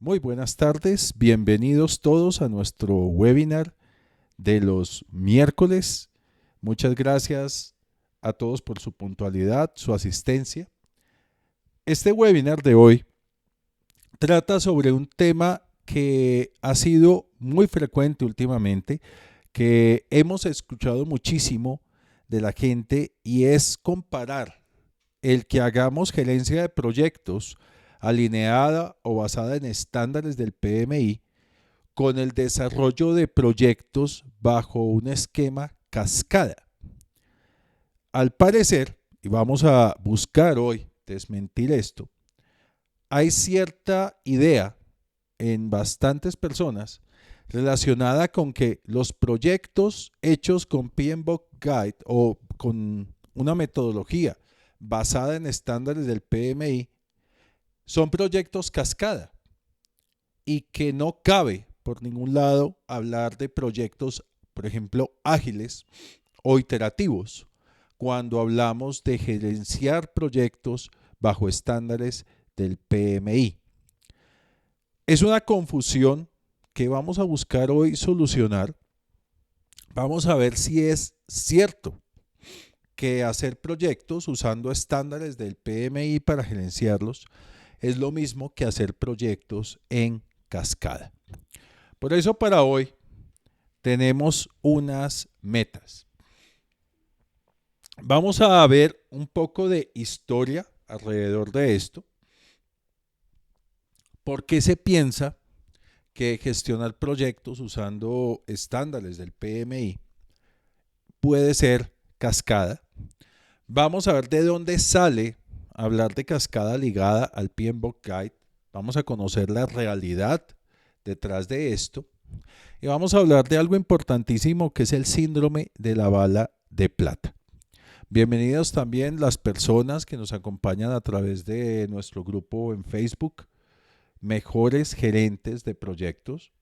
Muy buenas tardes, bienvenidos todos a nuestro webinar de los miércoles. Muchas gracias a todos por su puntualidad, su asistencia. Este webinar de hoy trata sobre un tema que ha sido muy frecuente últimamente, que hemos escuchado muchísimo de la gente, y es comparar el que hagamos gerencia de proyectos alineada o basada en estándares del PMI con el desarrollo de proyectos bajo un esquema cascada. Al parecer, y vamos a buscar hoy desmentir esto, hay cierta idea en bastantes personas relacionada con que los proyectos hechos con PMBOK Guide o con una metodología basada en estándares del PMI son proyectos cascada y que no cabe por ningún lado hablar de proyectos, por ejemplo, ágiles o iterativos cuando hablamos de gerenciar proyectos bajo estándares del PMI. Es una confusión que vamos a buscar hoy solucionar. Vamos a ver si es cierto que hacer proyectos usando estándares del PMI para gerenciarlos es lo mismo que hacer proyectos en cascada. Por eso para hoy tenemos unas metas. Vamos a ver un poco de historia alrededor de esto. ¿Por qué se piensa que gestionar proyectos usando estándares del PMI puede ser cascada? Vamos a ver de dónde sale hablar de cascada ligada al PMBOK Guide. Vamos a conocer la realidad detrás de esto. Y vamos a hablar de algo importantísimo que es el síndrome de la bala de plata. Bienvenidos también las personas que nos acompañan a través de nuestro grupo en Facebook, Mejores Gerentes de Proyectos.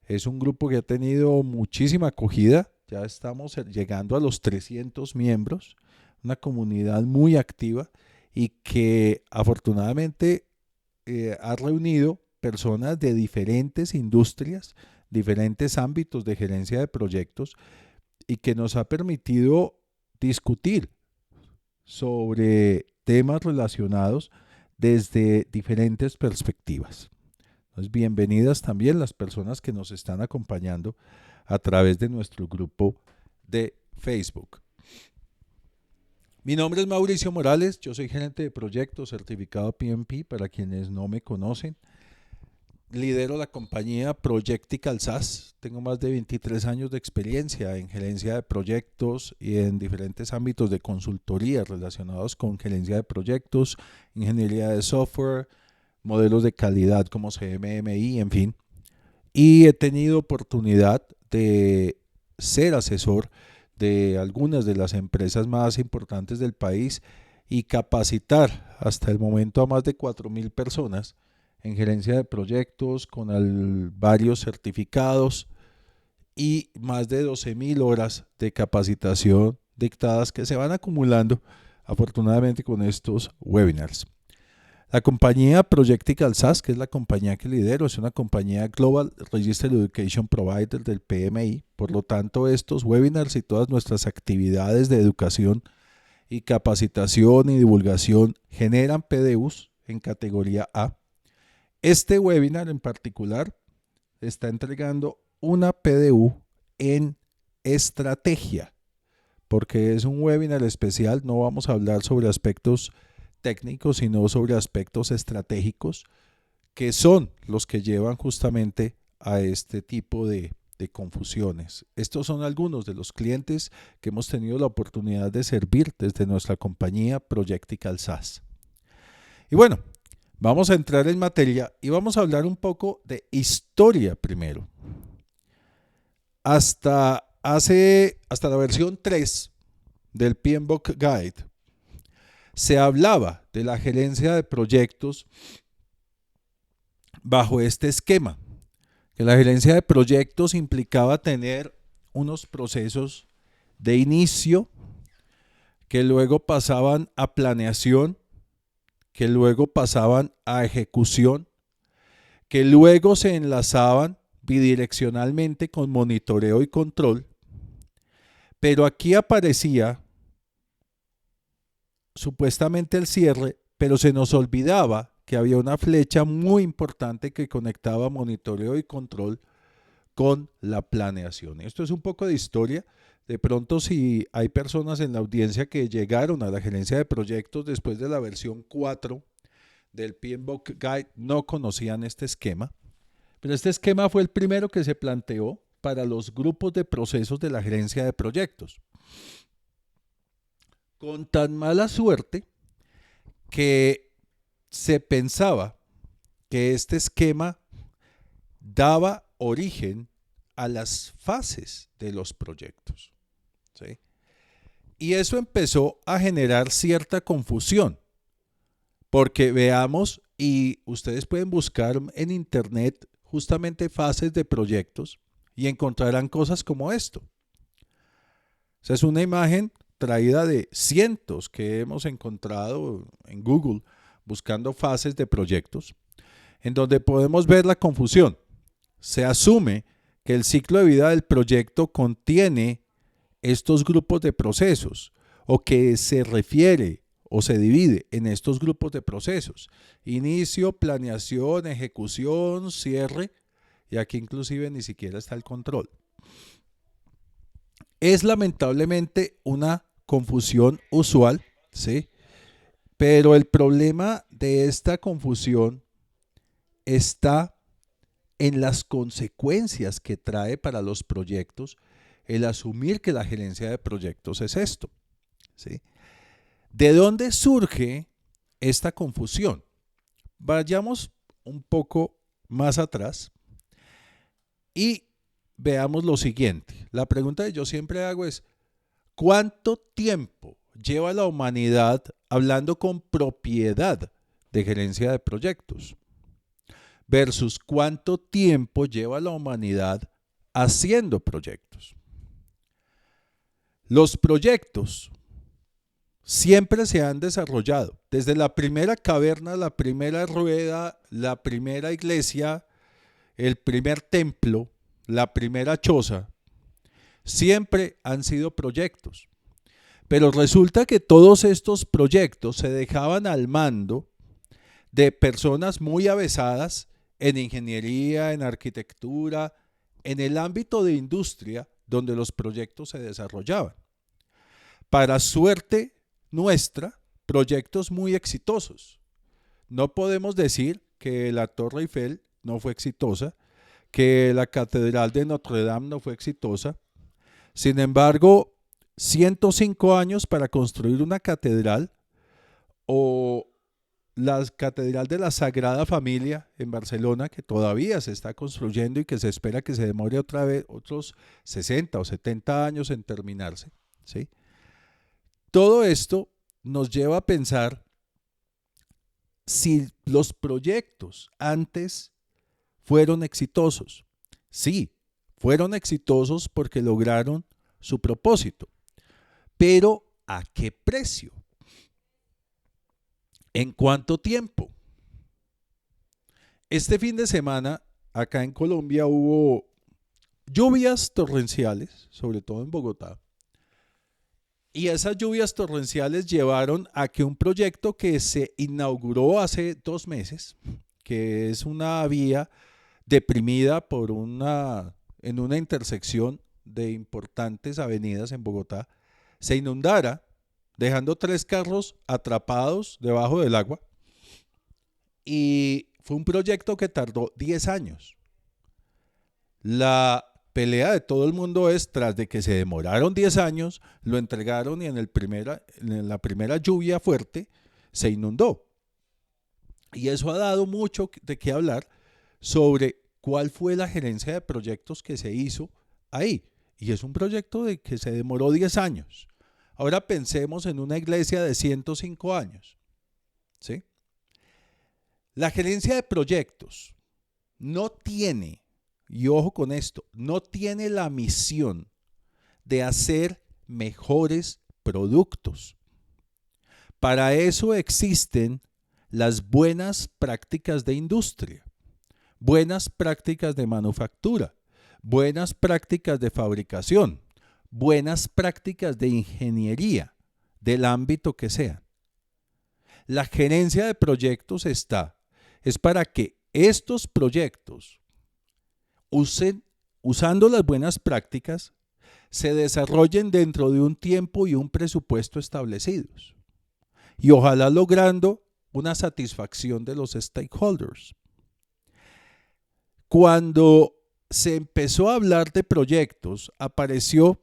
Es un grupo que ha tenido muchísima acogida. Ya estamos llegando a los 300 miembros, una comunidad muy activa y que afortunadamente ha reunido personas de diferentes industrias, diferentes ámbitos de gerencia de proyectos, y que nos ha permitido discutir sobre temas relacionados desde diferentes perspectivas. Entonces, bienvenidas también las personas que nos están acompañando a través de nuestro grupo de Facebook. Mi nombre es Mauricio Morales, yo soy gerente de proyectos certificado PMP para quienes no me conocen. Lidero la compañía Projectical SaaS. Tengo más de 23 años de experiencia en gerencia de proyectos y en diferentes ámbitos de consultoría relacionados con gerencia de proyectos, ingeniería de software, modelos de calidad como CMMI, en fin. Y he tenido oportunidad de ser asesor de algunas de las empresas más importantes del país y capacitar hasta el momento a más de 4,000 personas en gerencia de proyectos con varios certificados y más de 12,000 horas de capacitación dictadas que se van acumulando afortunadamente con estos webinars. La compañía Projectical SaaS, que es la compañía que lidero, es una compañía Global Registered Education Provider del PMI. Por lo tanto, estos webinars y todas nuestras actividades de educación y capacitación y divulgación generan PDUs en categoría A. Este webinar en particular está entregando una PDU en estrategia, porque es un webinar especial. No vamos a hablar sobre aspectos técnicos, sino sobre aspectos estratégicos, que son los que llevan justamente a este tipo de confusiones. Estos son algunos de los clientes que hemos tenido la oportunidad de servir desde nuestra compañía Projectical SaaS. Y bueno, vamos a entrar en materia y vamos a hablar un poco de historia primero. Hasta la versión 3 del PMBOK Guide se hablaba de la gerencia de proyectos bajo este esquema, que la gerencia de proyectos implicaba tener unos procesos de inicio que luego pasaban a planeación, que luego pasaban a ejecución que luego se enlazaban bidireccionalmente con monitoreo y control, pero aquí aparecía supuestamente el cierre, pero se nos olvidaba que había una flecha muy importante que conectaba monitoreo y control con la planeación. Esto es un poco de historia. De pronto, si hay personas en la audiencia que llegaron a la gerencia de proyectos después de la versión 4 del PMBOK Guide, no conocían este esquema, pero este esquema fue el primero que se planteó para los grupos de procesos de la gerencia de proyectos. Con tan mala suerte que se pensaba que este esquema daba origen a las fases de los proyectos, ¿sí? Y eso empezó a generar cierta confusión, porque veamos, y ustedes pueden buscar en internet justamente fases de proyectos y encontrarán cosas como esto. O sea, es una imagen traída de cientos que hemos encontrado en Google buscando fases de proyectos, en donde podemos ver la confusión. Se asume que el ciclo de vida del proyecto contiene estos grupos de procesos o que se refiere o se divide en estos grupos de procesos: inicio, planeación, ejecución, cierre, y aquí inclusive ni siquiera está el control. Es lamentablemente una confusión usual, ¿sí? Pero el problema de esta confusión está en las consecuencias que trae para los proyectos el asumir que la gerencia de proyectos es esto, ¿sí? ¿De dónde surge esta confusión? Vayamos un poco más atrás y veamos lo siguiente. La pregunta que yo siempre hago es: ¿cuánto tiempo lleva la humanidad hablando con propiedad de gerencia de proyectos? Versus cuánto tiempo lleva la humanidad haciendo proyectos. Los proyectos siempre se han desarrollado. Desde la primera caverna, la primera rueda, la primera iglesia, el primer templo, la primera choza, siempre han sido proyectos. Pero resulta que todos estos proyectos se dejaban al mando de personas muy avesadas en ingeniería, en arquitectura, en el ámbito de industria donde los proyectos se desarrollaban. Para suerte nuestra, proyectos muy exitosos. No podemos decir que la Torre Eiffel no fue exitosa, que la Catedral de Notre Dame no fue exitosa. Sin embargo, 105 años para construir una catedral, o la Catedral de la Sagrada Familia en Barcelona, que todavía se está construyendo y que se espera que se demore otra vez otros 60 o 70 años en terminarse, ¿sí? Todo esto nos lleva a pensar si los proyectos antes fueron exitosos. Sí, fueron exitosos porque lograron su propósito, pero ¿a qué precio? ¿En cuánto tiempo? Este fin de semana acá en Colombia hubo lluvias torrenciales, sobre todo en Bogotá, y esas lluvias torrenciales llevaron a que un proyecto que se inauguró hace 2 meses, que es una vía deprimida en una intersección de importantes avenidas en Bogotá, se inundara, dejando 3 carros atrapados debajo del agua, y fue un proyecto que tardó 10 años. La pelea de todo el mundo es, tras de que se demoraron 10 años, lo entregaron y en la primera lluvia fuerte se inundó. Y eso ha dado mucho de qué hablar sobre cuál fue la gerencia de proyectos que se hizo ahí. Y es un proyecto que se demoró 10 años. Ahora pensemos en una iglesia de 105 años, ¿sí? La gerencia de proyectos no tiene, y ojo con esto, no tiene la misión de hacer mejores productos. Para eso existen las buenas prácticas de industria. buenas prácticas de manufactura, buenas prácticas de fabricación, buenas prácticas de ingeniería, del ámbito que sea. La gerencia de proyectos es para que estos proyectos usando las buenas prácticas, se desarrollen dentro de un tiempo y un presupuesto establecidos. Y ojalá logrando una satisfacción de los stakeholders. Cuando se empezó a hablar de proyectos, aparecieron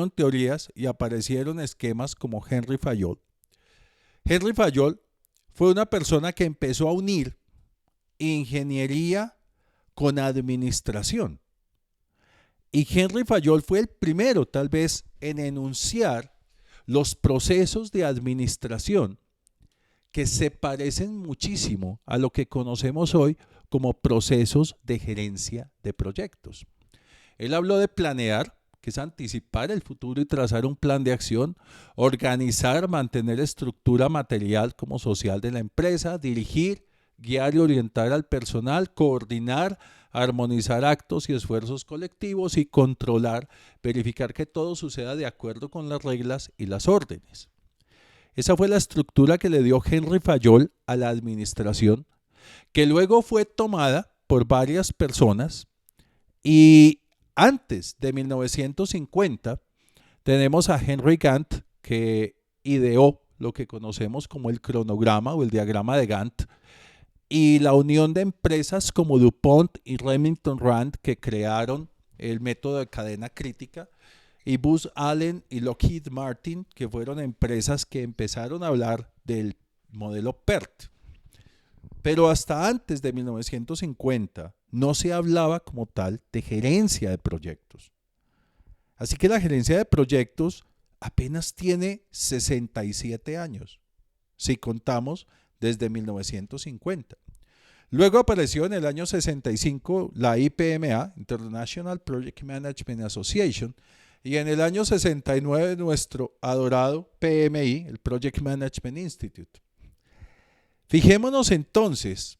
teorías y aparecieron esquemas como Henry Fayol. Henry Fayol fue una persona que empezó a unir ingeniería con administración. Y Henry Fayol fue el primero, tal vez, en enunciar los procesos de administración que se parecen muchísimo a lo que conocemos hoy como procesos de gerencia de proyectos. Él habló de planear, que es anticipar el futuro y trazar un plan de acción, organizar, mantener estructura material como social de la empresa, dirigir, guiar y orientar al personal, coordinar, armonizar actos y esfuerzos colectivos y controlar, verificar que todo suceda de acuerdo con las reglas y las órdenes. Esa fue la estructura que le dio Henry Fayol a la administración, que luego fue tomada por varias personas y antes de 1950 tenemos a Henry Gantt, que ideó lo que conocemos como el cronograma o el diagrama de Gantt, y la unión de empresas como DuPont y Remington Rand, que crearon el método de cadena crítica, y Booz Allen y Lockheed Martin, que fueron empresas que empezaron a hablar del modelo PERT. Pero hasta antes de 1950 no se hablaba como tal de gerencia de proyectos. Así que la gerencia de proyectos apenas tiene 67 años, si contamos desde 1950. Luego apareció en el año 65 la IPMA, International Project Management Association, y en el año 69 nuestro adorado PMI, el Project Management Institute. Fijémonos entonces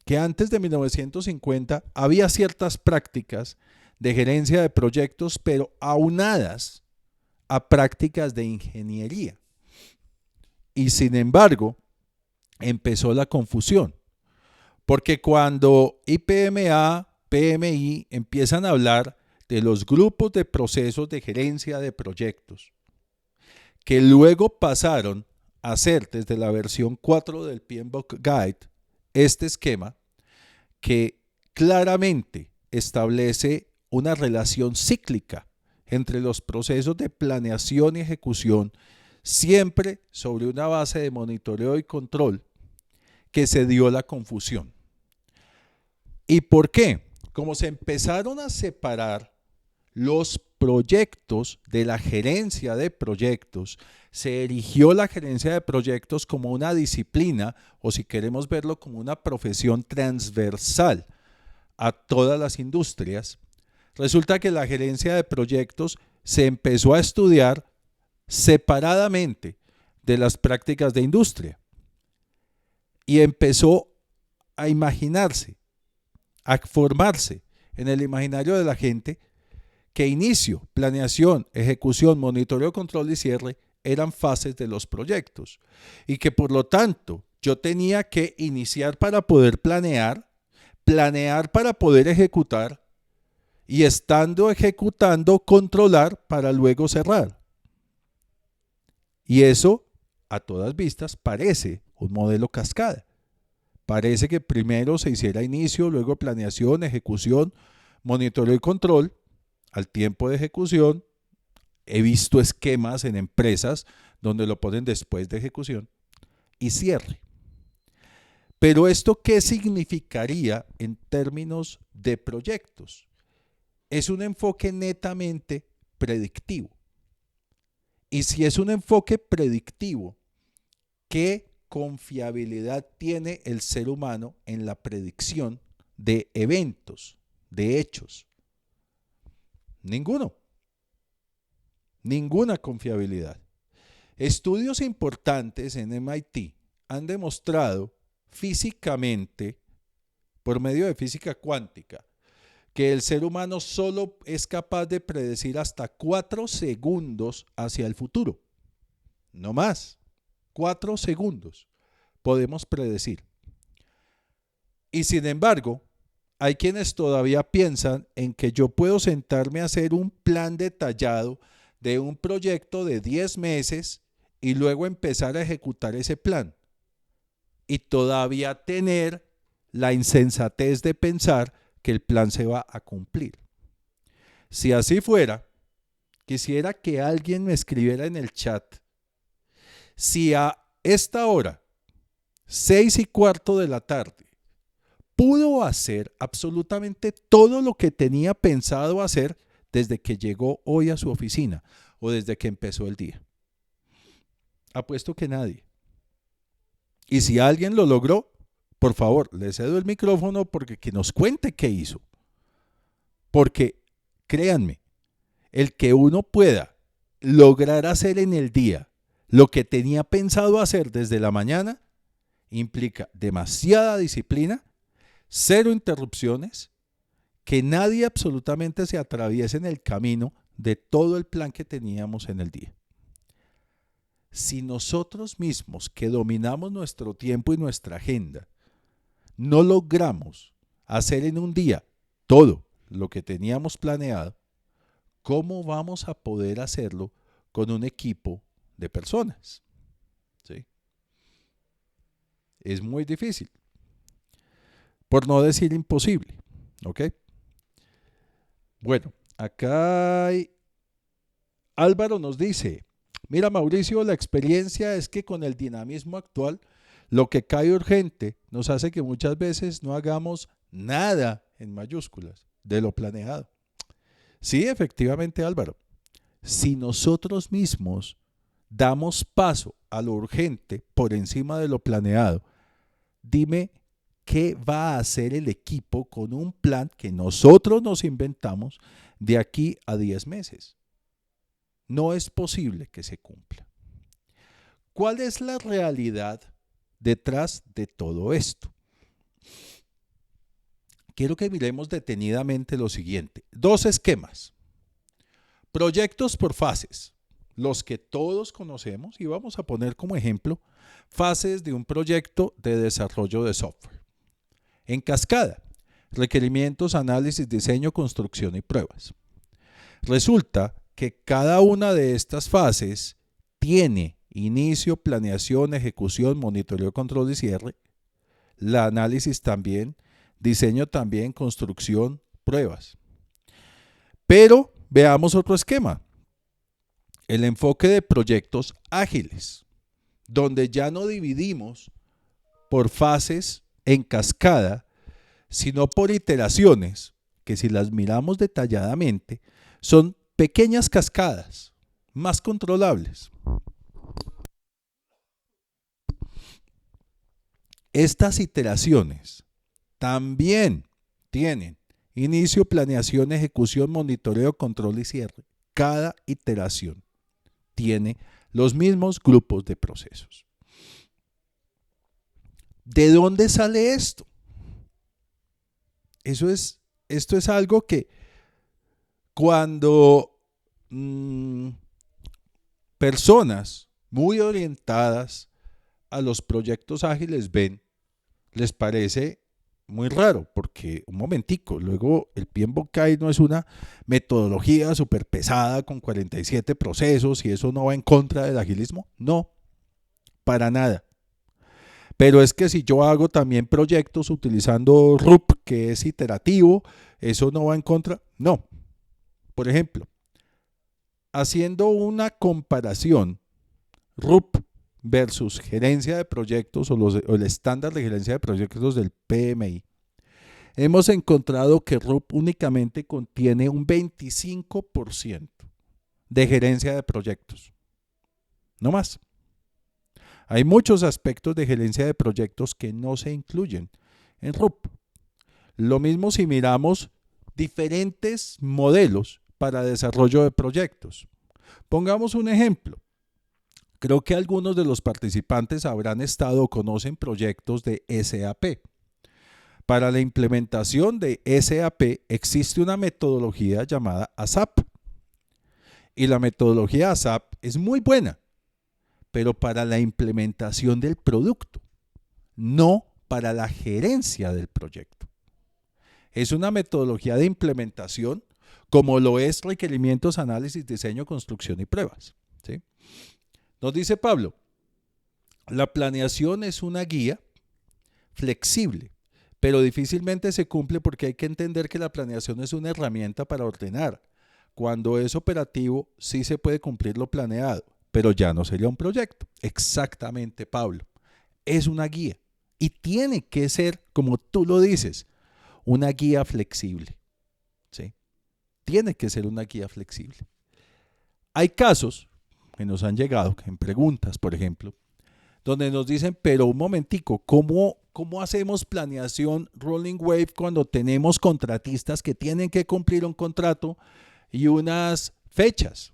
que antes de 1950 había ciertas prácticas de gerencia de proyectos, pero aunadas a prácticas de ingeniería. Y sin embargo, empezó la confusión, porque cuando IPMA, PMI empiezan a hablar de los grupos de procesos de gerencia de proyectos, que luego pasaron a ser desde la versión 4 del PMBOK Guide, este esquema que claramente establece una relación cíclica entre los procesos de planeación y ejecución, siempre sobre una base de monitoreo y control, que se dio la confusión. ¿Y por qué? Como se empezaron a separar los proyectos de la gerencia de proyectos, se erigió la gerencia de proyectos como una disciplina, o si queremos verlo como una profesión transversal a todas las industrias. Resulta que la gerencia de proyectos se empezó a estudiar separadamente de las prácticas de industria y empezó a imaginarse, a formarse en el imaginario de la gente que inicio, planeación, ejecución, monitoreo, control y cierre eran fases de los proyectos y que por lo tanto yo tenía que iniciar para poder planear, planear para poder ejecutar y estando ejecutando controlar para luego cerrar. Y eso a todas vistas parece un modelo cascada. Parece que primero se hiciera inicio, luego planeación, ejecución, monitoreo y control. Al tiempo de ejecución, he visto esquemas en empresas donde lo ponen después de ejecución y cierre. Pero ¿esto qué significaría en términos de proyectos? Es un enfoque netamente predictivo. Y si es un enfoque predictivo, ¿qué confiabilidad tiene el ser humano en la predicción de eventos, de hechos? Ninguno. Ninguna confiabilidad. Estudios importantes en MIT han demostrado físicamente por medio de física cuántica, que el ser humano solo es capaz de predecir hasta 4 segundos hacia el futuro. No más. 4 segundos podemos predecir. Y sin embargo, hay quienes todavía piensan en que yo puedo sentarme a hacer un plan detallado de un proyecto de 10 meses y luego empezar a ejecutar ese plan. Y todavía tener la insensatez de pensar que el plan se va a cumplir. Si así fuera, quisiera que alguien me escribiera en el chat si a esta hora, 6:15 de la tarde, pudo hacer absolutamente todo lo que tenía pensado hacer desde que llegó hoy a su oficina o desde que empezó el día. Apuesto que nadie. Y si alguien lo logró, por favor, le cedo el micrófono porque que nos cuente qué hizo. Porque, créanme, el que uno pueda lograr hacer en el día lo que tenía pensado hacer desde la mañana implica demasiada disciplina, 0 interrupciones, que nadie absolutamente se atraviese en el camino de todo el plan que teníamos en el día. Si nosotros mismos que dominamos nuestro tiempo y nuestra agenda no logramos hacer en un día todo lo que teníamos planeado, ¿cómo vamos a poder hacerlo con un equipo de personas? ¿Sí? Es muy difícil, por no decir imposible. ¿Ok? Bueno, acá Álvaro nos dice, mira Mauricio, la experiencia es que con el dinamismo actual, lo que cae urgente nos hace que muchas veces no hagamos nada en mayúsculas de lo planeado. Sí, efectivamente Álvaro, si nosotros mismos damos paso a lo urgente por encima de lo planeado, dime qué va a hacer el equipo con un plan que nosotros nos inventamos de aquí a 10 meses. No es posible que se cumpla. ¿Cuál es la realidad detrás de todo esto? Quiero que miremos detenidamente lo siguiente. 2 esquemas. Proyectos por fases, los que todos conocemos, y vamos a poner como ejemplo fases de un proyecto de desarrollo de software. En cascada, requerimientos, análisis, diseño, construcción y pruebas. Resulta que cada una de estas fases tiene inicio, planeación, ejecución, monitoreo, control y cierre. La análisis también, diseño también, construcción, pruebas. Pero veamos otro esquema. El enfoque de proyectos ágiles, donde ya no dividimos por fases en cascada, sino por iteraciones, que si las miramos detalladamente, son pequeñas cascadas, más controlables. Estas iteraciones también tienen inicio, planeación, ejecución, monitoreo, control y cierre. Cada iteración tiene los mismos grupos de procesos. ¿De dónde sale esto? Esto es algo que cuando personas muy orientadas a los proyectos ágiles ven, les parece muy raro, porque un momentico, luego el PMBOK no es una metodología súper pesada con 47 procesos y eso no va en contra del agilismo. No, para nada. Pero es que si yo hago también proyectos utilizando RUP, que es iterativo, ¿eso no va en contra? No. Por ejemplo, haciendo una comparación, RUP versus gerencia de proyectos o el estándar de gerencia de proyectos del PMI, hemos encontrado que RUP únicamente contiene un 25% de gerencia de proyectos. No más. Hay muchos aspectos de gerencia de proyectos que no se incluyen en RUP. Lo mismo si miramos diferentes modelos para desarrollo de proyectos. Pongamos un ejemplo. Creo que algunos de los participantes habrán estado o conocen proyectos de SAP. Para la implementación de SAP existe una metodología llamada ASAP. Y la metodología ASAP es muy buena, pero para la implementación del producto, no para la gerencia del proyecto. Es una metodología de implementación como lo es requerimientos, análisis, diseño, construcción y pruebas. ¿Sí? Nos dice Pablo, la planeación es una guía flexible, pero difícilmente se cumple porque hay que entender que la planeación es una herramienta para ordenar. Cuando es operativo, sí se puede cumplir lo planeado, pero ya no sería un proyecto. Exactamente, Pablo. Es una guía y tiene que ser, como tú lo dices, una guía flexible. ¿Sí? Tiene que ser una guía flexible. Hay casos que nos han llegado, en preguntas, por ejemplo, donde nos dicen, pero un momentico, ¿cómo hacemos planeación Rolling Wave cuando tenemos contratistas que tienen que cumplir un contrato y unas fechas?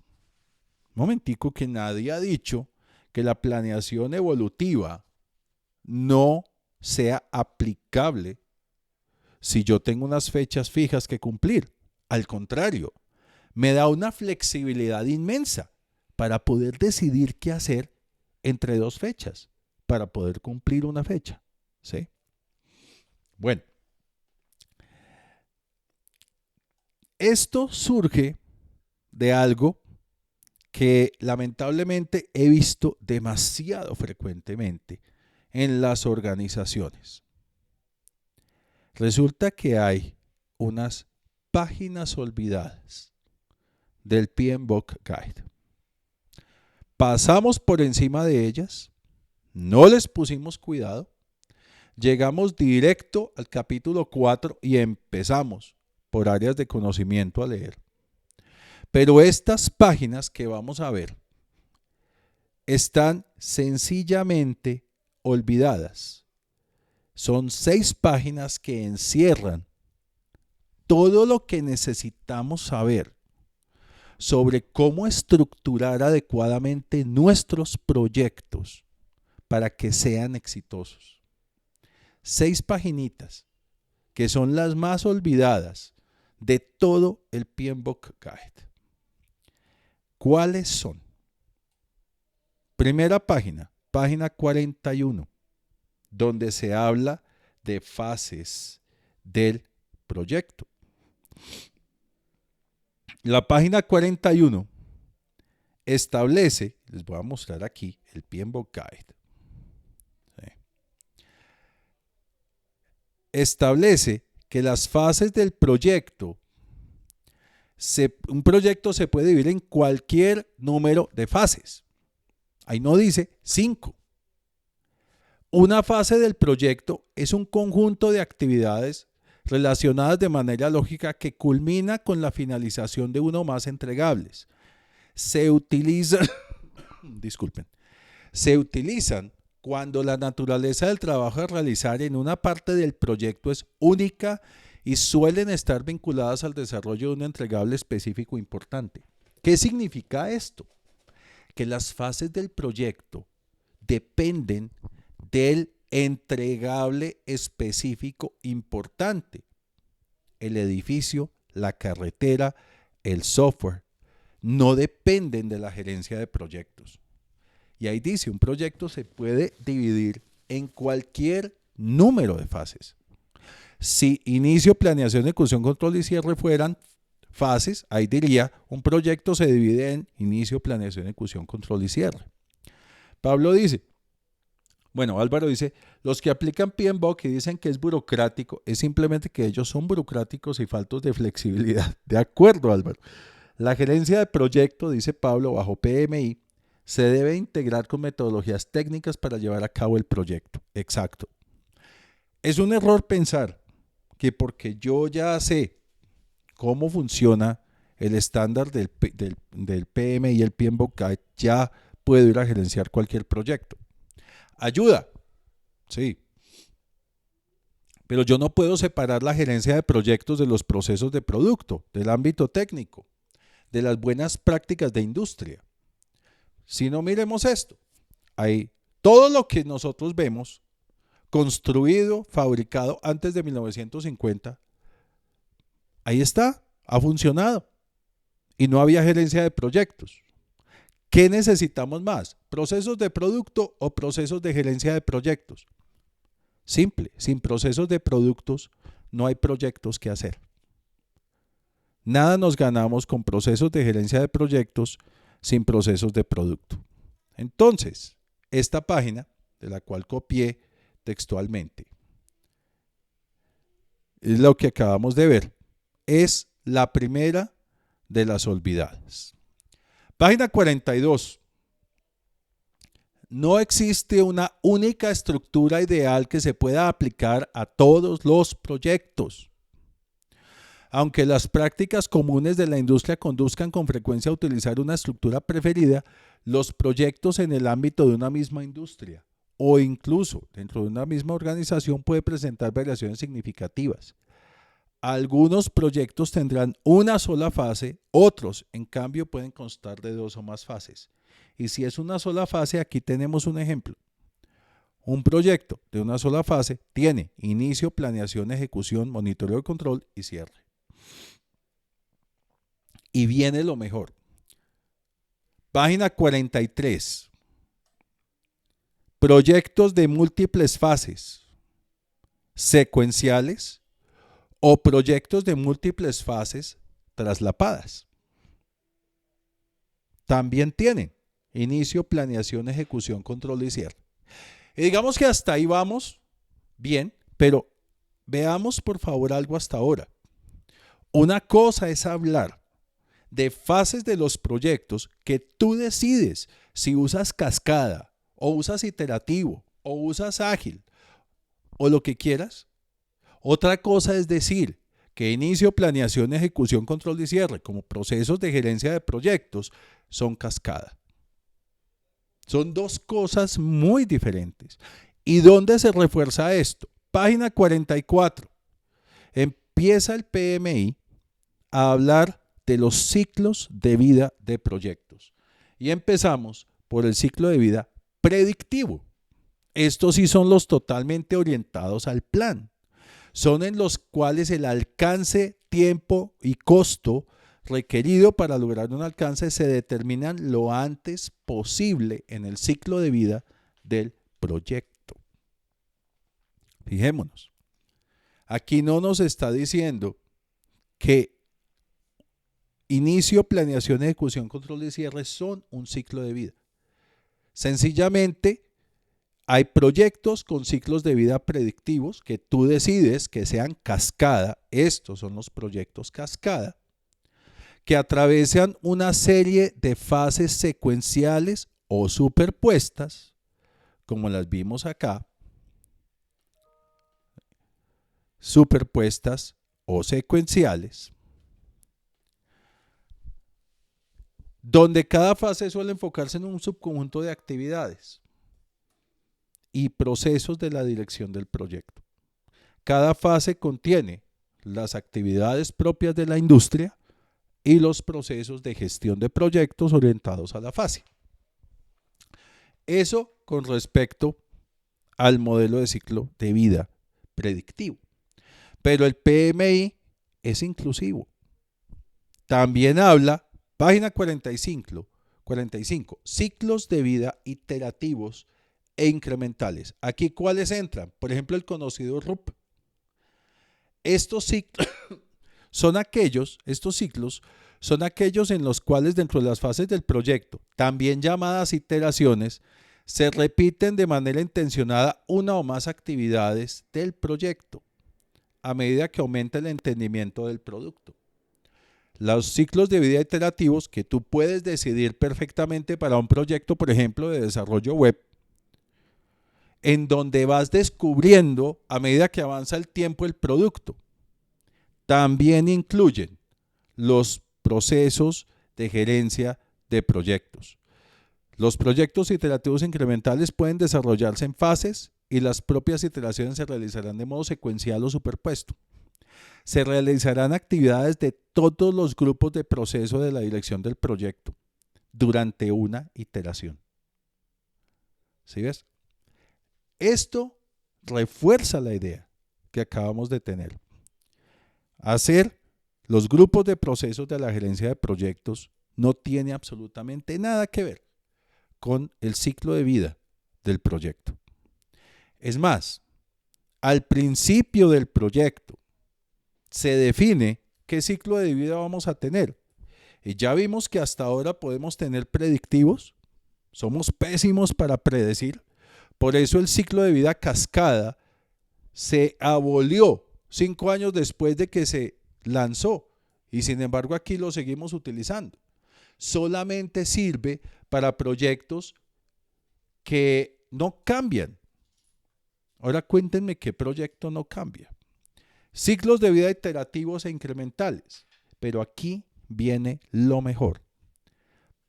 Un momentico, que nadie ha dicho que la planeación evolutiva no sea aplicable si yo tengo unas fechas fijas que cumplir. Al contrario, me da una flexibilidad inmensa para poder decidir qué hacer entre dos fechas, para poder cumplir una fecha. ¿Sí? Bueno, esto surge de algo que lamentablemente he visto demasiado frecuentemente en las organizaciones. Resulta que hay unas páginas olvidadas del PMBOK Guide. Pasamos por encima de ellas, no les pusimos cuidado, llegamos directo al capítulo 4 y empezamos por áreas de conocimiento a leer. Pero estas páginas que vamos a ver están sencillamente olvidadas. Son 6 páginas que encierran todo lo que necesitamos saber sobre cómo estructurar adecuadamente nuestros proyectos para que sean exitosos. 6 paginitas que son las más olvidadas de todo el PMBOK Guide. ¿Cuáles son? Primera página, página 41, donde se habla de fases del proyecto. La página 41 establece, les voy a mostrar aquí el PMBOK Guide. ¿Sí? Establece que las fases del proyecto, un proyecto se puede dividir en cualquier número de fases. Ahí no dice 5. Una fase del proyecto es un conjunto de actividades relacionadas de manera lógica que culmina con la finalización de uno o más entregables. Se utilizan cuando la naturaleza del trabajo a realizar en una parte del proyecto es única y suelen estar vinculadas al desarrollo de un entregable específico importante. ¿Qué significa esto? Que las fases del proyecto dependen del entregable específico importante. El edificio, la carretera, el software, no dependen de la gerencia de proyectos. Y ahí dice, un proyecto se puede dividir en cualquier número de fases. Si inicio, planeación, ejecución, control y cierre fueran fases, ahí diría, un proyecto se divide en inicio, planeación, ejecución, control y cierre. Pablo dice, Álvaro dice, los que aplican PMBOK y dicen que es burocrático, es simplemente que ellos son burocráticos y faltos de flexibilidad. De acuerdo, Álvaro. La gerencia de proyecto, dice Pablo, bajo PMI, se debe integrar con metodologías técnicas para llevar a cabo el proyecto. Exacto. Es un error pensar que porque yo ya sé cómo funciona el estándar del PMI y el PMBOK Guide, ya puedo ir a gerenciar cualquier proyecto. Ayuda, sí. Pero yo no puedo separar la gerencia de proyectos de los procesos de producto, del ámbito técnico, de las buenas prácticas de industria. Si no, miremos esto. Hay todo lo que nosotros vemos construido, fabricado antes de 1950, ahí está, ha funcionado y no había gerencia de proyectos. ¿Qué necesitamos más? ¿Procesos de producto o procesos de gerencia de proyectos? Simple, sin procesos de productos no hay proyectos que hacer. Nada nos ganamos con procesos de gerencia de proyectos sin procesos de producto. Entonces, esta página, de la cual copié textualmente, es lo que acabamos de ver. Es la primera de las olvidadas. Página 42. No existe una única estructura ideal que se pueda aplicar a todos los proyectos. Aunque las prácticas comunes de la industria conduzcan con frecuencia a utilizar una estructura preferida, los proyectos en el ámbito de una misma industria o incluso dentro de una misma organización pueden presentar variaciones significativas. Algunos proyectos tendrán una sola fase, otros, en cambio, pueden constar de 2 o más fases. Y si es una sola fase, aquí tenemos un ejemplo. Un proyecto de una sola fase tiene inicio, planeación, ejecución, monitoreo de control y cierre. Y viene lo mejor. Página 43. Proyectos de múltiples fases, secuenciales o proyectos de múltiples fases traslapadas. También tienen inicio, planeación, ejecución, control y cierre. Y digamos que hasta ahí vamos bien, pero veamos por favor algo hasta ahora. Una cosa es hablar de fases de los proyectos que tú decides si usas cascada o usas iterativo o usas ágil o lo que quieras. Otra cosa es decir que inicio, planeación, ejecución, control y cierre como procesos de gerencia de proyectos son cascada. Son 2 cosas muy diferentes. ¿Y dónde se refuerza esto? Página 44. Empieza el PMI a hablar de los ciclos de vida de proyectos. Y empezamos por el ciclo de vida predictivo. Estos sí son los totalmente orientados al plan. Son en los cuales el alcance, tiempo y costo requerido para lograr un alcance se determinan lo antes posible en el ciclo de vida del proyecto. Fijémonos. Aquí no nos está diciendo que inicio, planeación, ejecución, control y cierre son un ciclo de vida. Sencillamente, hay proyectos con ciclos de vida predictivos que tú decides que sean cascada. Estos son los proyectos cascada, que atraviesan una serie de fases secuenciales o superpuestas, como las vimos acá, superpuestas o secuenciales, donde cada fase suele enfocarse en un subconjunto de actividades y procesos de la dirección del proyecto. Cada fase contiene las actividades propias de la industria y los procesos de gestión de proyectos orientados a la fase. Eso con respecto al modelo de ciclo de vida predictivo. Pero el PMI es inclusivo. También habla, página 45, ciclos de vida iterativos e incrementales. Aquí, ¿cuáles entran? Por ejemplo, el conocido RUP. Estos ciclos son aquellos en los cuales dentro de las fases del proyecto, también llamadas iteraciones, se repiten de manera intencionada una o más actividades del proyecto a medida que aumenta el entendimiento del producto. Los ciclos de vida iterativos que tú puedes decidir perfectamente para un proyecto, por ejemplo, de desarrollo web, en donde vas descubriendo a medida que avanza el tiempo el producto. También incluyen los procesos de gerencia de proyectos. Los proyectos iterativos incrementales pueden desarrollarse en fases y las propias iteraciones se realizarán de modo secuencial o superpuesto. Se realizarán actividades de todos los grupos de proceso de la dirección del proyecto durante una iteración. ¿Sí ves? Esto refuerza la idea que acabamos de tener. Hacer los grupos de procesos de la gerencia de proyectos no tiene absolutamente nada que ver con el ciclo de vida del proyecto. Es más, al principio del proyecto se define qué ciclo de vida vamos a tener. Y ya vimos que hasta ahora podemos tener predictivos. Somos pésimos para predecir. Por eso el ciclo de vida cascada se abolió 5 años después de que se lanzó. Y sin embargo aquí lo seguimos utilizando. Solamente sirve para proyectos que no cambian. Ahora cuéntenme qué proyecto no cambia. Ciclos de vida iterativos e incrementales. Pero aquí viene lo mejor.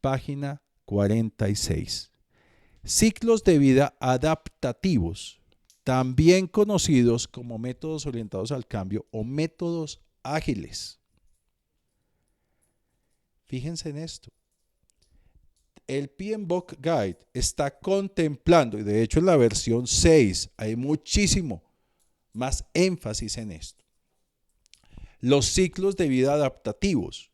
Página 46. Ciclos de vida adaptativos, también conocidos como métodos orientados al cambio o métodos ágiles. Fíjense en esto. El PMBOK Guide está contemplando, y de hecho en la versión 6 hay muchísimo más énfasis en esto, los ciclos de vida adaptativos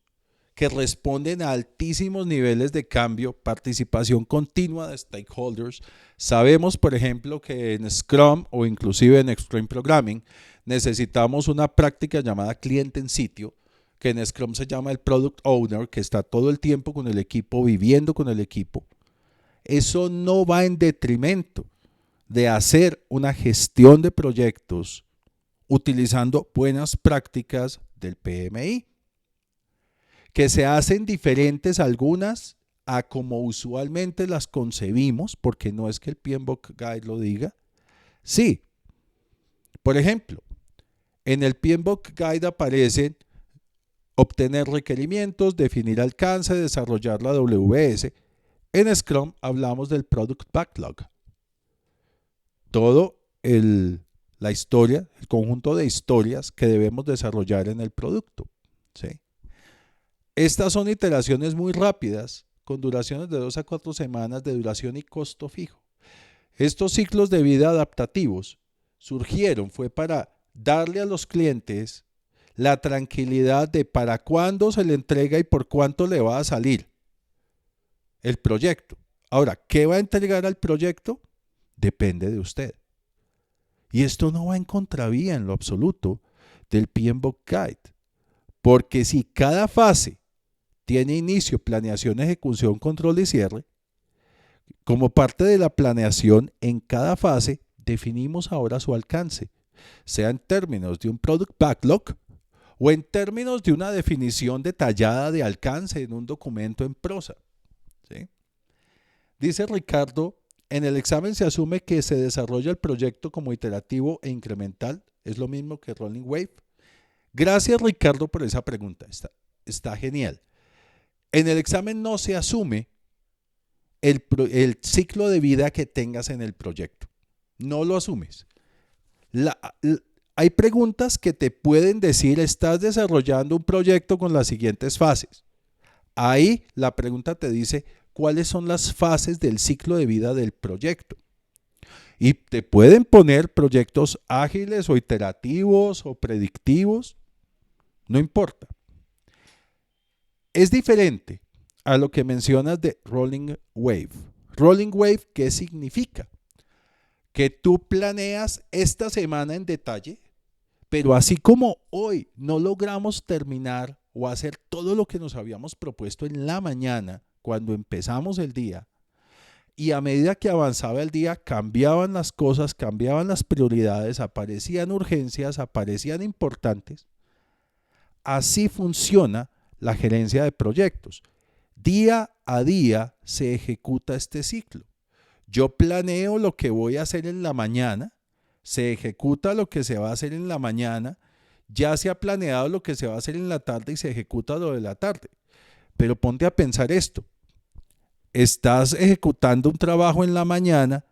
que responden a altísimos niveles de cambio, participación continua de stakeholders. Sabemos, por ejemplo, que en Scrum o inclusive en Extreme Programming necesitamos una práctica llamada cliente en sitio, que en Scrum se llama el Product Owner, que está todo el tiempo con el equipo, viviendo con el equipo. Eso no va en detrimento de hacer una gestión de proyectos utilizando buenas prácticas del PMI, que se hacen diferentes algunas a como usualmente las concebimos, porque no es que el PMBOK Guide lo diga. Sí, por ejemplo, en el PMBOK Guide aparecen obtener requerimientos, definir alcance, desarrollar la WS. En Scrum hablamos del Product Backlog. Todo la historia, el conjunto de historias que debemos desarrollar en el producto. ¿Sí? Estas son iteraciones muy rápidas, con duraciones de 2 a 4 semanas de duración y costo fijo. Estos ciclos de vida adaptativos surgieron, fue para darle a los clientes la tranquilidad de para cuándo se le entrega y por cuánto le va a salir el proyecto. Ahora, ¿qué va a entregar al proyecto? Depende de usted. Y esto no va en contravía en lo absoluto del PMBOK Guide. Porque si cada fase tiene inicio, planeación, ejecución, control y cierre, como parte de la planeación en cada fase definimos ahora su alcance, sea en términos de un Product Backlog o en términos de una definición detallada de alcance en un documento en prosa. ¿Sí? Dice Ricardo, en el examen se asume que se desarrolla el proyecto como iterativo e incremental. Es lo mismo que Rolling Wave. Gracias, Ricardo, por esa pregunta. Está genial. En el examen no se asume el ciclo de vida que tengas en el proyecto. No lo asumes. Hay preguntas que te pueden decir, estás desarrollando un proyecto con las siguientes fases. Ahí la pregunta te dice cuáles son las fases del ciclo de vida del proyecto. Y te pueden poner proyectos ágiles o iterativos o predictivos, no importa. Es diferente a lo que mencionas de Rolling Wave. Rolling Wave, ¿qué significa? Que tú planeas esta semana en detalle, pero así como hoy no logramos terminar o hacer todo lo que nos habíamos propuesto en la mañana, cuando empezamos el día, y a medida que avanzaba el día cambiaban las cosas, cambiaban las prioridades, aparecían urgencias, aparecían importantes. Así funciona la gerencia de proyectos. Día a día se ejecuta este ciclo. Yo planeo lo que voy a hacer en la mañana, se ejecuta lo que se va a hacer en la mañana, ya se ha planeado lo que se va a hacer en la tarde y se ejecuta lo de la tarde. Pero ponte a pensar esto. Estás ejecutando un trabajo en la mañana,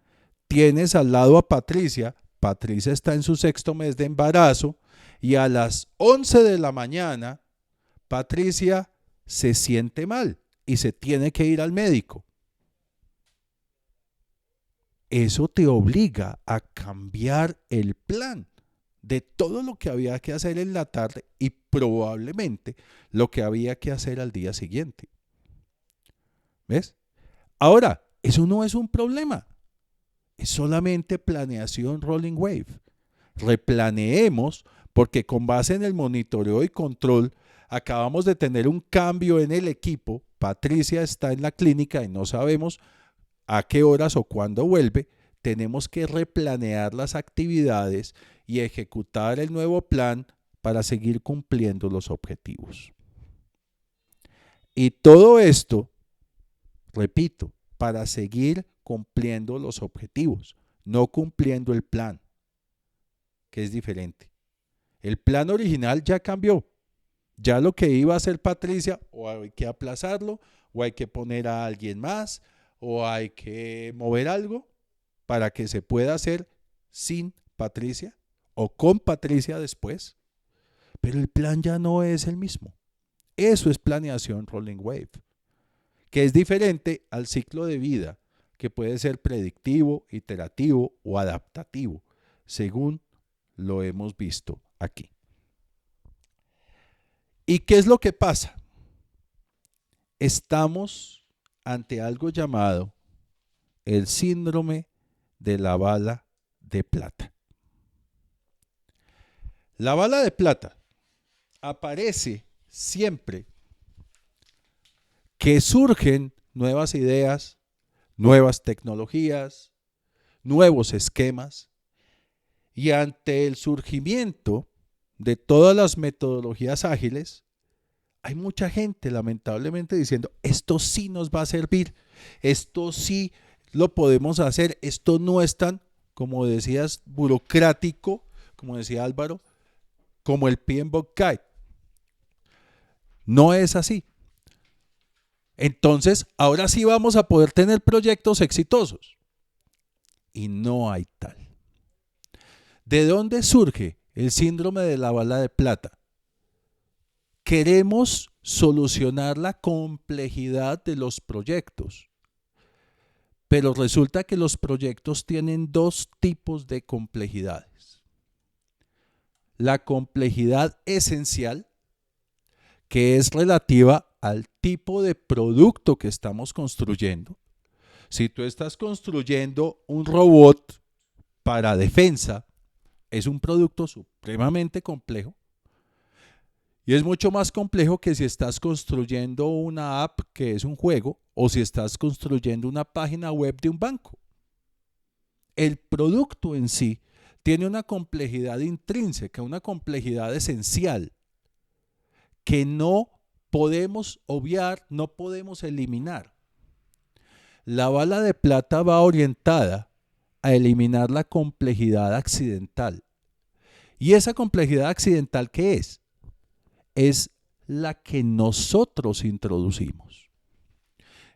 tienes al lado a Patricia, Patricia está en su 6º mes de embarazo y a las 11 de la mañana Patricia se siente mal y se tiene que ir al médico. eso te obliga a cambiar el plan de todo lo que había que hacer en la tarde y probablemente lo que había que hacer al día siguiente. ¿Ves? Ahora, eso no es un problema. Es solamente planeación rolling wave. Replaneemos porque con base en el monitoreo y control acabamos de tener un cambio en el equipo. Patricia está en la clínica y no sabemos a qué horas o cuándo vuelve. Tenemos que replanear las actividades y ejecutar el nuevo plan para seguir cumpliendo los objetivos. Y todo esto, repito, para seguir cumpliendo los objetivos, no cumpliendo el plan, que es diferente. El plan original ya cambió. Ya lo que iba a hacer Patricia, o hay que aplazarlo, o hay que poner a alguien más, o hay que mover algo para que se pueda hacer sin Patricia o con Patricia después. Pero el plan ya no es el mismo. Eso es planeación rolling wave, que es diferente al ciclo de vida, que puede ser predictivo, iterativo o adaptativo, según lo hemos visto aquí. ¿Y qué es lo que pasa? Estamos ante algo llamado el síndrome de la bala de plata. La bala de plata aparece siempre que surgen nuevas ideas, nuevas tecnologías, nuevos esquemas, y ante el surgimiento de todas las metodologías ágiles, hay mucha gente lamentablemente diciendo, esto sí nos va a servir, esto sí lo podemos hacer, esto no es tan, como decías, burocrático, como decía Álvaro, como el PMBOK Guide. No es así. Entonces, ahora sí vamos a poder tener proyectos exitosos. Y no hay tal. ¿De dónde surge el síndrome de la bala de plata? Queremos solucionar la complejidad de los proyectos, pero resulta que los proyectos tienen dos tipos de complejidades. La complejidad esencial, que es relativa al tipo de producto que estamos construyendo. Si tú estás construyendo un robot para defensa, es un producto supremamente complejo. Y es mucho más complejo que si estás construyendo una app que es un juego o si estás construyendo una página web de un banco. El producto en sí tiene una complejidad intrínseca, una complejidad esencial que no podemos obviar, no podemos eliminar. La bala de plata va orientada a eliminar la complejidad accidental. ¿Y esa complejidad accidental qué es? Es la que nosotros introducimos.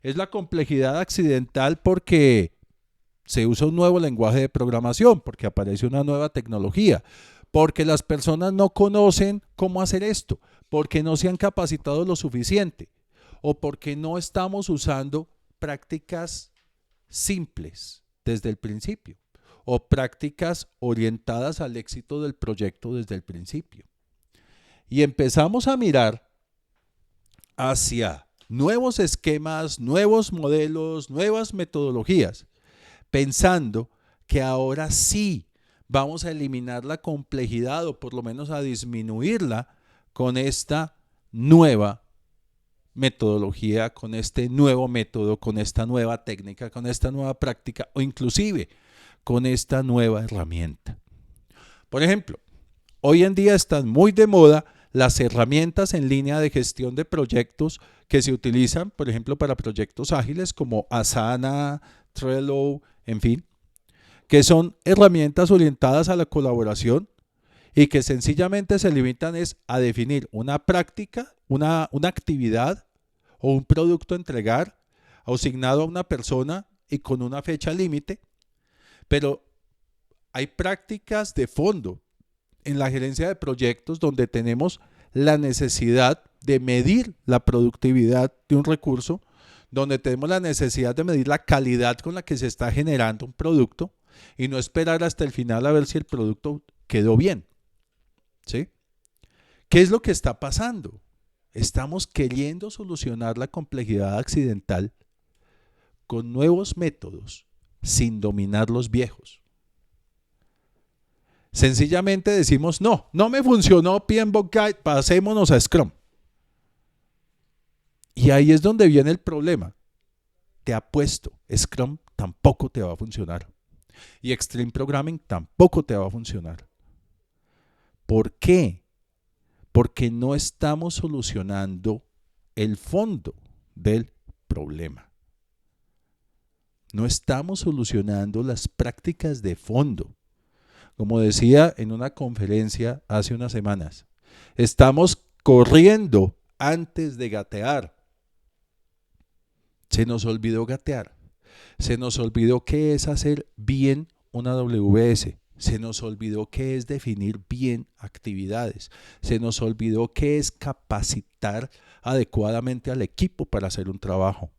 Es la complejidad accidental porque se usa un nuevo lenguaje de programación, porque aparece una nueva tecnología, porque las personas no conocen cómo hacer esto, porque no se han capacitado lo suficiente o porque no estamos usando prácticas simples desde el principio o prácticas orientadas al éxito del proyecto desde el principio. Y empezamos a mirar hacia nuevos esquemas, nuevos modelos, nuevas metodologías, pensando que ahora sí vamos a eliminar la complejidad o por lo menos a disminuirla con esta nueva metodología, con este nuevo método, con esta nueva técnica, con esta nueva práctica o inclusive con esta nueva herramienta. Por ejemplo, hoy en día están muy de moda las herramientas en línea de gestión de proyectos que se utilizan, por ejemplo, para proyectos ágiles como Asana, Trello, en fin, que son herramientas orientadas a la colaboración y que sencillamente se limitan a definir una práctica, una actividad o un producto a entregar asignado a una persona y con una fecha límite, pero hay prácticas de fondo en la gerencia de proyectos donde tenemos la necesidad de medir la productividad de un recurso, donde tenemos la necesidad de medir la calidad con la que se está generando un producto y no esperar hasta el final a ver si el producto quedó bien. ¿Sí? ¿Qué es lo que está pasando? Estamos queriendo solucionar la complejidad accidental con nuevos métodos sin dominar los viejos. Sencillamente decimos, no me funcionó PMBOK Guide, pasémonos a Scrum. Y ahí es donde viene el problema. Te apuesto, Scrum tampoco te va a funcionar. Y Extreme Programming tampoco te va a funcionar. ¿Por qué? Porque no estamos solucionando el fondo del problema. No estamos solucionando las prácticas de fondo. Como decía en una conferencia hace unas semanas, estamos corriendo antes de gatear. Se nos olvidó gatear. Se nos olvidó qué es hacer bien una WS. Se nos olvidó qué es definir bien actividades. Se nos olvidó qué es capacitar adecuadamente al equipo para hacer un trabajo.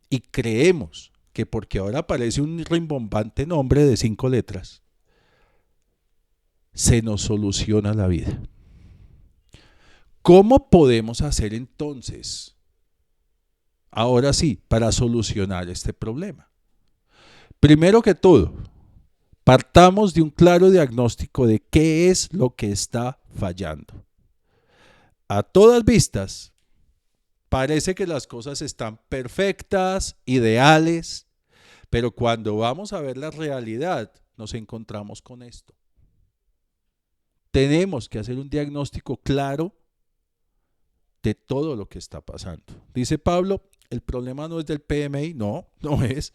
Y creemos que porque ahora aparece un rimbombante nombre de 5 letras, se nos soluciona la vida. ¿Cómo podemos hacer entonces, ahora sí, para solucionar este problema? Primero que todo, partamos de un claro diagnóstico de qué es lo que está fallando. A todas vistas, parece que las cosas están perfectas, ideales, pero cuando vamos a ver la realidad, nos encontramos con esto. Tenemos que hacer un diagnóstico claro de todo lo que está pasando. Dice Pablo, el problema no es del PMI, no es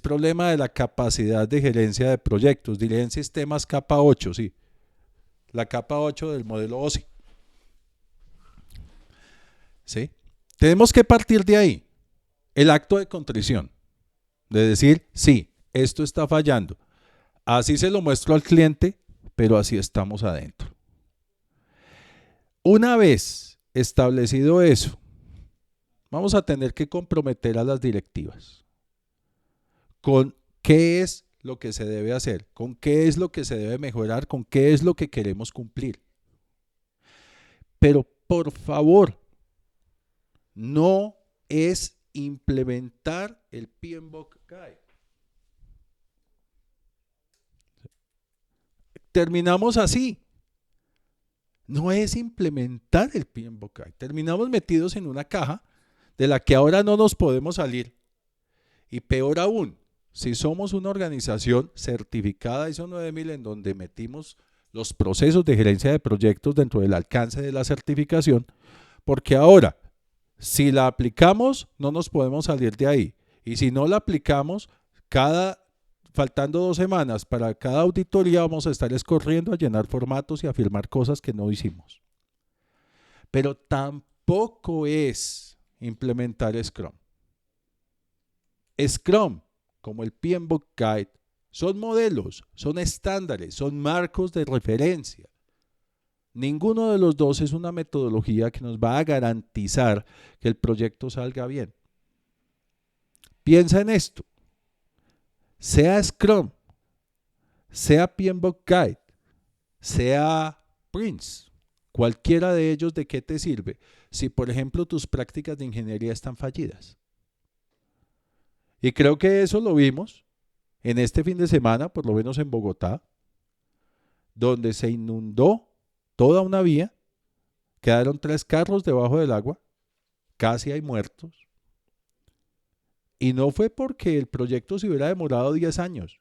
problema de la capacidad de gerencia de proyectos. Diré en sistemas capa 8, sí, la capa 8 del modelo OSI. ¿Sí? Tenemos que partir de ahí, el acto de contrición, de decir, sí, esto está fallando. Así se lo muestro al cliente, pero así estamos adentro. Una vez establecido eso, vamos a tener que comprometer a las directivas con qué es lo que se debe hacer, con qué es lo que se debe mejorar, con qué es lo que queremos cumplir. Pero por favor, no es implementar el PMBOK Guide. Terminamos así. No es implementar el PMBOK Guide. Terminamos metidos en una caja de la que ahora no nos podemos salir. Y peor aún, si somos una organización certificada ISO 9000 en donde metimos los procesos de gerencia de proyectos dentro del alcance de la certificación, porque ahora, si la aplicamos, no nos podemos salir de ahí. Y si no la aplicamos, faltando 2 semanas para cada auditoría vamos a estar corriendo a llenar formatos y a firmar cosas que no hicimos. Pero tampoco es implementar Scrum. Scrum, como el PMBOK Guide, son modelos, son estándares, son marcos de referencia. Ninguno de los dos es una metodología que nos va a garantizar que el proyecto salga bien. Piensa en esto. Sea Scrum, sea PMBOK Guide, sea Prince, cualquiera de ellos, ¿de qué te sirve? Si, por ejemplo, tus prácticas de ingeniería están fallidas. Y creo que eso lo vimos en este fin de semana, por lo menos en Bogotá, donde se inundó toda una vía, quedaron 3 carros debajo del agua, casi hay muertos. Y no fue porque el proyecto se hubiera demorado 10 años.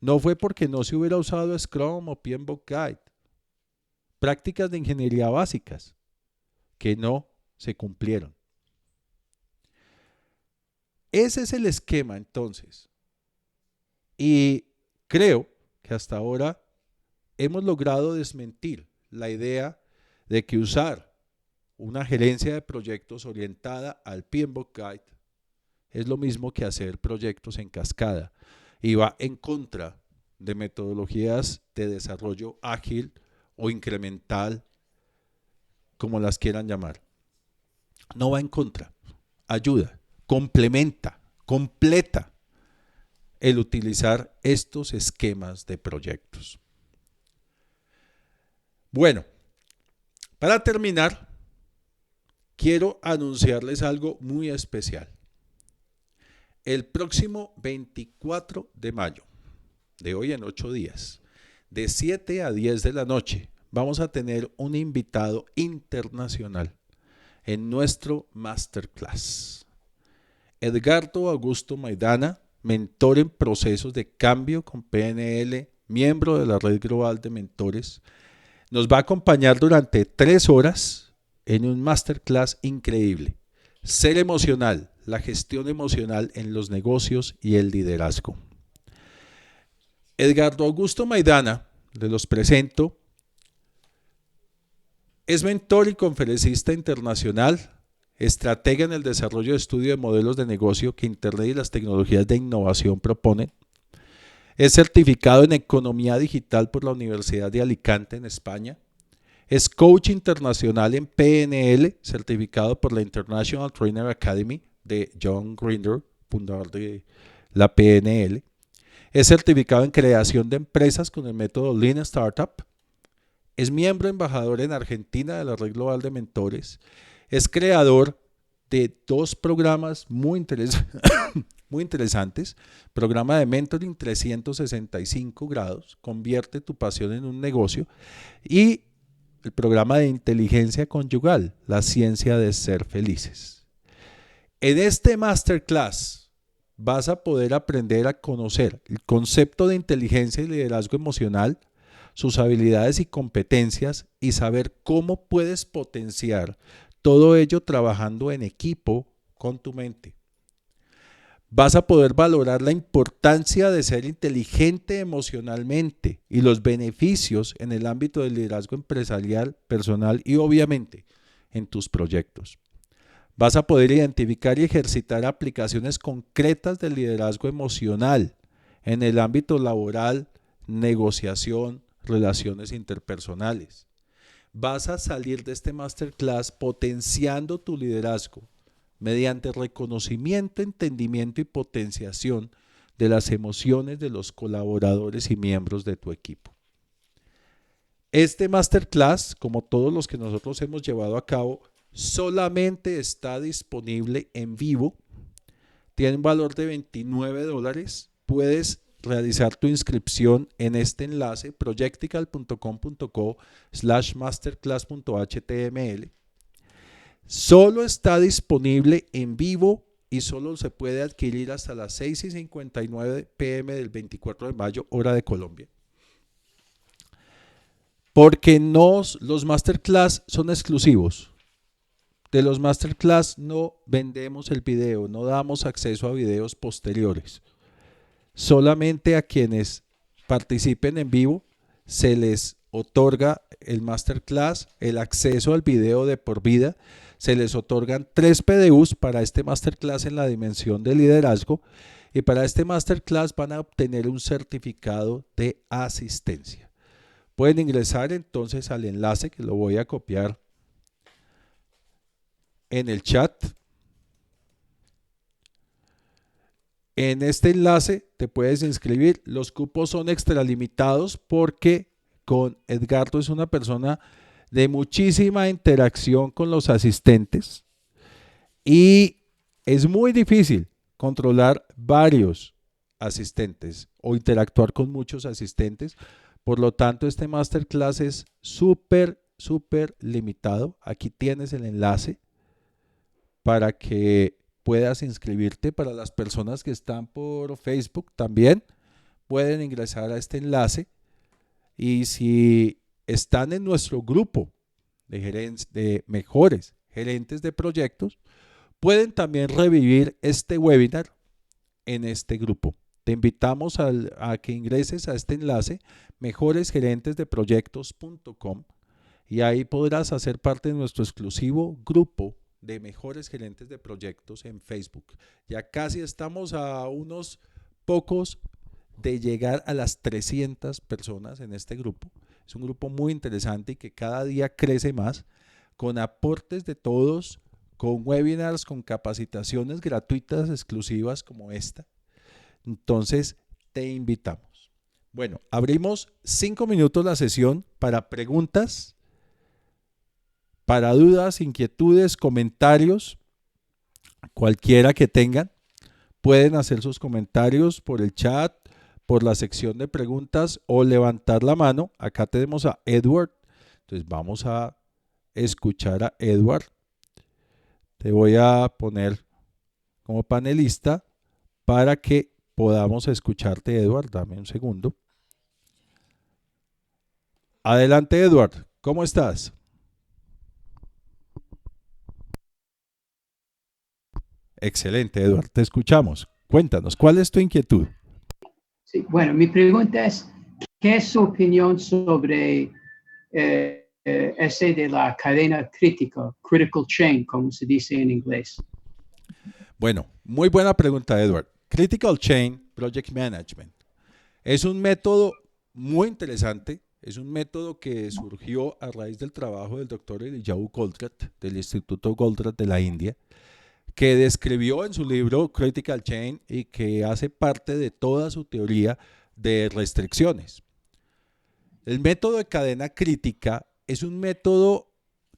No fue porque no se hubiera usado Scrum o PMBOK Guide. Prácticas de ingeniería básicas que no se cumplieron. Ese es el esquema entonces. Y creo que hasta ahora hemos logrado desmentir la idea de que usar una gerencia de proyectos orientada al PMBOK Guide es lo mismo que hacer proyectos en cascada y va en contra de metodologías de desarrollo ágil o incremental, como las quieran llamar. No va en contra, ayuda, complementa, completa el utilizar estos esquemas de proyectos. Bueno, para terminar, quiero anunciarles algo muy especial. El próximo 24 de mayo, de hoy en 8 días, de 7 a 10 de la noche, vamos a tener un invitado internacional en nuestro Masterclass. Edgardo Augusto Maidana, mentor en procesos de cambio con PNL, miembro de la Red Global de Mentores, nos va a acompañar durante 3 horas en un Masterclass increíble. Ser emocional, la gestión emocional en los negocios y el liderazgo. Edgardo Augusto Maidana, les los presento, es mentor y conferencista internacional, estratega en el desarrollo de estudio de modelos de negocio que Internet y las tecnologías de innovación proponen. Es certificado en economía digital por la Universidad de Alicante en España. Es coach internacional en PNL, certificado por la International Trainer Academy de John Grinder, fundador de la PNL. Es certificado en creación de empresas con el método Lean Startup. Es miembro embajador en Argentina de la Red Global de Mentores. Es creador de 2 programas muy interesantes. Programa de Mentoring 365 grados, convierte tu pasión en un negocio. Y el programa de inteligencia conyugal, la ciencia de ser felices. En este Masterclass vas a poder aprender a conocer el concepto de inteligencia y liderazgo emocional, sus habilidades y competencias y saber cómo puedes potenciar todo ello trabajando en equipo con tu mente. Vas a poder valorar la importancia de ser inteligente emocionalmente y los beneficios en el ámbito del liderazgo empresarial, personal y obviamente en tus proyectos. Vas a poder identificar y ejercitar aplicaciones concretas del liderazgo emocional en el ámbito laboral, negociación, relaciones interpersonales. Vas a salir de este masterclass potenciando tu liderazgo mediante reconocimiento, entendimiento y potenciación de las emociones de los colaboradores y miembros de tu equipo. Este masterclass, como todos los que nosotros hemos llevado a cabo, solamente está disponible en vivo. Tiene un valor de $29. Puedes realizar tu inscripción en este enlace projectical.com.co/masterclass.html. Solo está disponible en vivo y solo se puede adquirir hasta las 6:59 p.m. del 24 de mayo, hora de Colombia. Porque los masterclass son exclusivos. De los masterclass no vendemos el video, no damos acceso a videos posteriores. Solamente a quienes participen en vivo se les otorga el masterclass, el acceso al video de por vida. Se les otorgan 3 PDUs para este masterclass en la dimensión de liderazgo y para este masterclass van a obtener un certificado de asistencia. Pueden ingresar entonces al enlace que lo voy a copiar en el chat. En este enlace te puedes inscribir. Los cupos son extralimitados porque con Edgardo es una persona de muchísima interacción con los asistentes y es muy difícil controlar varios asistentes o interactuar con muchos asistentes. Por lo tanto, este masterclass es súper limitado. Aquí tienes el enlace para que puedas inscribirte. Para las personas que están por Facebook también pueden ingresar a este enlace y si están en nuestro grupo de mejores gerentes de proyectos, pueden también revivir este webinar en este grupo. Te invitamos a que ingreses a este enlace mejoresgerentesdeproyectos.com y ahí podrás hacer parte de nuestro exclusivo grupo de mejores gerentes de proyectos en Facebook. Ya casi estamos a unos pocos de llegar a las 300 personas en este grupo. Es un grupo muy interesante y que cada día crece más, con aportes de todos, con webinars, con capacitaciones gratuitas exclusivas como esta. Entonces, te invitamos. Bueno, abrimos 5 minutos la sesión para preguntas, para dudas, inquietudes, comentarios, cualquiera que tengan. Pueden hacer sus comentarios por el chat, por la sección de preguntas o levantar la mano. Acá tenemos a Edward. Entonces vamos a escuchar a Edward. Te voy a poner como panelista para que podamos escucharte, Edward. Dame un segundo. Adelante, Edward. ¿Cómo estás? Excelente, Edward. Te escuchamos. Cuéntanos, ¿cuál es tu inquietud? Sí, bueno, mi pregunta es, ¿qué es su opinión sobre ese de la cadena crítica, critical chain, como se dice en inglés? Bueno, muy buena pregunta, Edward. Critical Chain Project Management es un método muy interesante. Es un método que surgió a raíz del trabajo del doctor Eliyahu Goldratt, del Instituto Goldratt de la India, que describió en su libro Critical Chain y que hace parte de toda su teoría de restricciones. El método de cadena crítica es un método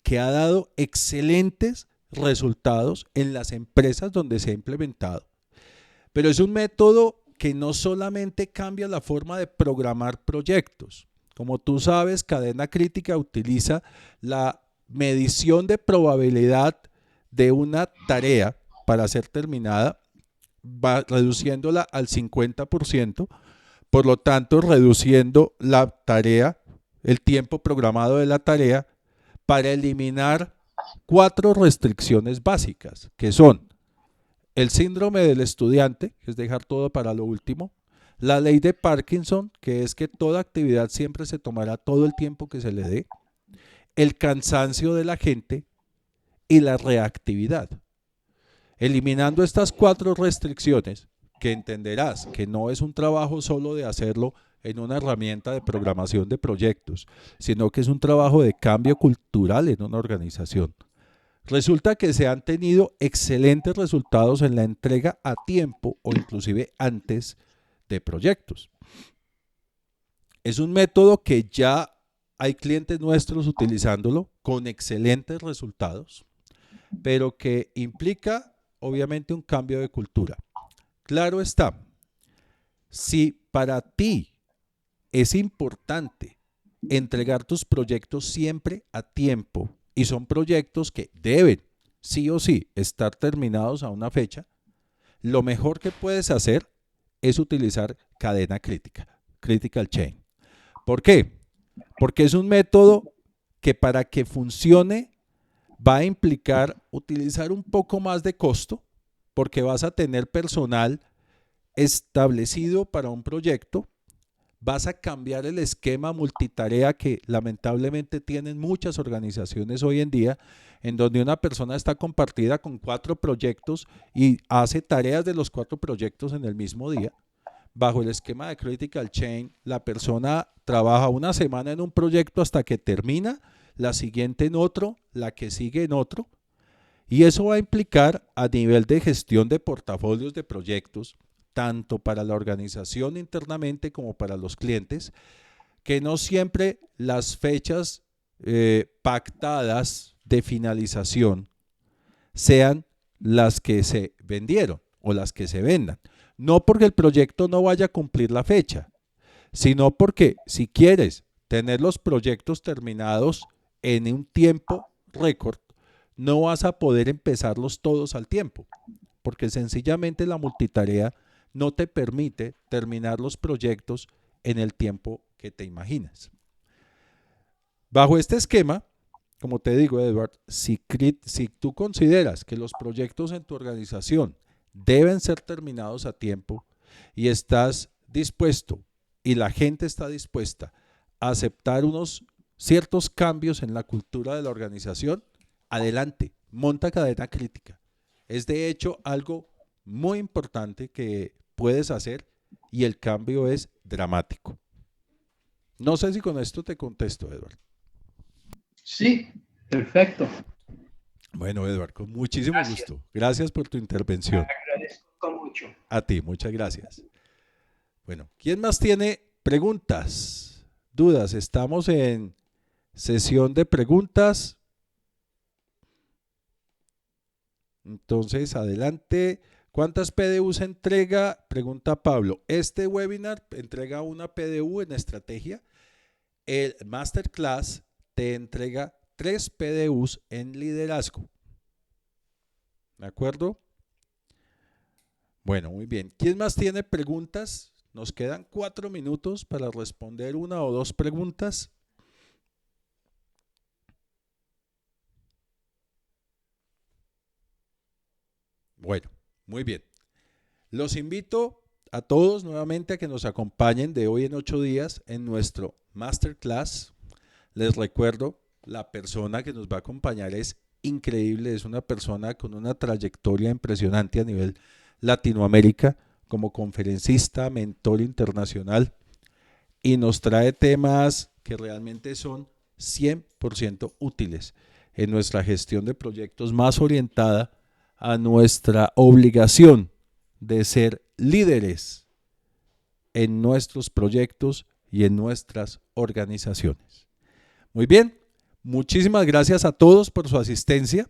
que ha dado excelentes resultados en las empresas donde se ha implementado, pero es un método que no solamente cambia la forma de programar proyectos. Como tú sabes, cadena crítica utiliza la medición de probabilidad de una tarea para ser terminada, reduciéndola al 50%, por lo tanto reduciendo la tarea, el tiempo programado de la tarea, para eliminar 4 restricciones básicas, que son el síndrome del estudiante, que es dejar todo para lo último, la ley de Parkinson, que es que toda actividad siempre se tomará todo el tiempo que se le dé, el cansancio de la gente y la reactividad. Eliminando estas 4 restricciones, que entenderás que no es un trabajo solo de hacerlo en una herramienta de programación de proyectos, sino que es un trabajo de cambio cultural en una organización. Resulta que se han tenido excelentes resultados en la entrega a tiempo o inclusive antes de proyectos. Es un método que ya hay clientes nuestros utilizándolo con excelentes resultados, pero que implica obviamente un cambio de cultura. Claro está, si para ti es importante entregar tus proyectos siempre a tiempo y son proyectos que deben sí o sí estar terminados a una fecha, lo mejor que puedes hacer es utilizar cadena crítica, critical chain. ¿Por qué? Porque es un método que para que funcione va a implicar utilizar un poco más de costo, porque vas a tener personal establecido para un proyecto, vas a cambiar el esquema multitarea que lamentablemente tienen muchas organizaciones hoy en día, en donde una persona está compartida con 4 proyectos y hace tareas de los 4 proyectos en el mismo día. Bajo el esquema de Critical Chain, la persona trabaja una semana en un proyecto hasta que termina, la siguiente en otro, la que sigue en otro, y eso va a implicar a nivel de gestión de portafolios de proyectos, tanto para la organización internamente como para los clientes, que no siempre las fechas pactadas de finalización sean las que se vendieron o las que se vendan. No porque el proyecto no vaya a cumplir la fecha, sino porque si quieres tener los proyectos terminados en un tiempo récord, no vas a poder empezarlos todos al tiempo, porque sencillamente la multitarea no te permite terminar los proyectos en el tiempo que te imaginas. Bajo este esquema, como te digo, Edward, si tú consideras que los proyectos en tu organización deben ser terminados a tiempo y estás dispuesto y la gente está dispuesta a aceptar unos ciertos cambios en la cultura de la organización, adelante, monta cadena crítica. Es de hecho algo muy importante que puedes hacer y el cambio es dramático. No sé si con esto te contesto, Edward. Sí, perfecto. Bueno, Edward, con muchísimo Gracias. gusto. Gracias por tu intervención. Agradezco mucho. A ti, muchas gracias. Bueno, ¿quién más tiene preguntas, dudas? Estamos en sesión de preguntas. Entonces, adelante. ¿Cuántas PDUs entrega? Pregunta Pablo. Este webinar entrega una PDU en estrategia. El Masterclass te entrega 3 PDUs en liderazgo. ¿De acuerdo? Bueno, muy bien. ¿Quién más tiene preguntas? Nos quedan 4 minutos para responder una o dos preguntas. Bueno, muy bien. Los invito a todos nuevamente a que nos acompañen de hoy en 8 días en nuestro Masterclass. Les recuerdo, la persona que nos va a acompañar es increíble, es una persona con una trayectoria impresionante a nivel Latinoamérica como conferencista, mentor internacional y nos trae temas que realmente son 100% útiles en nuestra gestión de proyectos más orientada a nuestra obligación de ser líderes en nuestros proyectos y en nuestras organizaciones. Muy bien, muchísimas gracias a todos por su asistencia.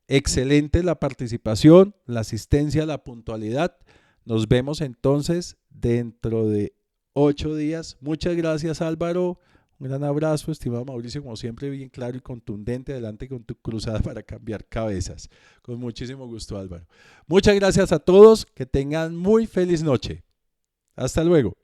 Excelente la participación, la asistencia, la puntualidad. Nos vemos entonces dentro de 8 días. Muchas gracias, Álvaro. Un gran abrazo, estimado Mauricio, como siempre, bien claro y contundente. Adelante con tu cruzada para cambiar cabezas. Con muchísimo gusto, Álvaro. Muchas gracias a todos. Que tengan muy feliz noche. Hasta luego.